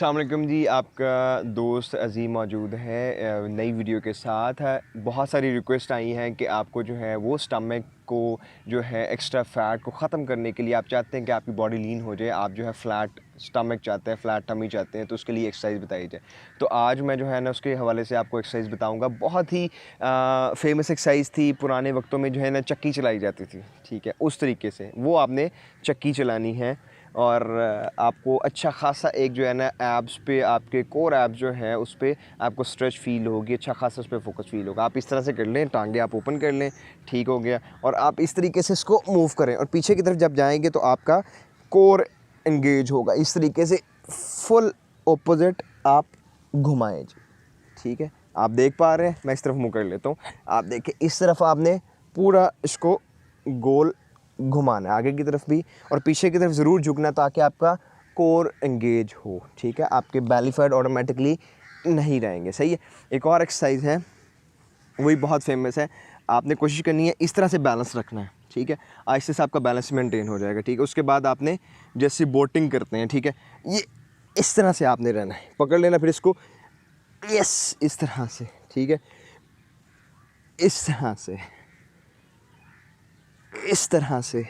अस्सलाम वालेकुम जी, आपका दोस्त अज़ीम मौजूद है नई वीडियो के साथ है। बहुत सारी रिक्वेस्ट आई हैं कि आपको जो है वो स्टमक को जो है एक्स्ट्रा फ़ैट को ख़त्म करने के लिए आप चाहते हैं कि आपकी बॉडी लीन हो जाए, आप जो है फ्लैट स्टमक चाहते हैं, फ्लैट टमी चाहते हैं, तो उसके लिए एक्सरसाइज बताई जाए। तो आज मैं जो है ना उसके हवाले से आपको एक्सरसाइज बताऊँगा। बहुत ही फेमस एक्सरसाइज थी पुराने वक्तों में, जो है ना चक्की चलाई जाती थी, ठीक है, उस तरीके से वो आपने चक्की चलानी है और आपको अच्छा खासा एक जो है ना एब्स पे, आपके कोर एब्स जो है उस पे आपको स्ट्रेच फील होगी, अच्छा खासा उस पर फोकस फील होगा। आप इस तरह से कर लें, टांगे आप ओपन कर लें, ठीक हो गया। और आप इस तरीके से इसको मूव करें और पीछे की तरफ जब जाएंगे तो आपका कोर एंगेज होगा। इस तरीके से फुल ऑपोजिट आप घुमाएं जी, ठीक है। आप देख पा रहे हैं, मैं इस तरफ मुँह कर लेता हूँ। आप देखें इस तरफ आपने पूरा इसको गोल घुमाना है, आगे की तरफ भी और पीछे की तरफ ज़रूर झुकना ताकि आपका कोर एंगेज हो, ठीक है। आपके बेली फैट ऑटोमेटिकली नहीं रहेंगे, सही है। एक और एक्सरसाइज है, वही बहुत फेमस है। आपने कोशिश करनी है इस तरह से बैलेंस रखना है, ठीक है। आहिस्ते से आपका बैलेंस मेंटेन हो जाएगा, ठीक है। उसके बाद आपने जैसे बोटिंग करते हैं, ठीक है, ये इस तरह से आपने रहना है, पकड़ लेना, फिर इसको यस इस तरह से, ठीक है, इस तरह से, इस तरह से।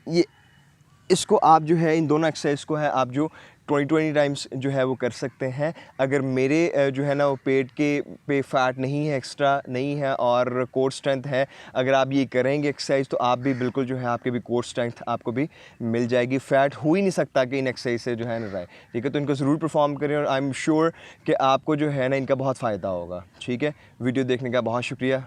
ये इसको आप जो है इन दोनों एक्सरसाइज को है आप जो 20 टाइम्स जो है वो कर सकते हैं। अगर मेरे जो है ना वो पेट के पे फैट नहीं है, एक्स्ट्रा नहीं है और कोर स्ट्रेंथ है, अगर आप ये करेंगे एक्सरसाइज तो आप भी बिल्कुल जो है आपके भी कोर स्ट्रेंथ आपको भी मिल जाएगी। फ़ैट हो ही नहीं सकता कि इन एक्सरसाइज से जो है ना रहे, ठीक है। तो इनको ज़रूर परफॉर्म करें और आई एम श्योर कि आपको जो है ना इनका बहुत फ़ायदा होगा, ठीक है। वीडियो देखने का बहुत शुक्रिया।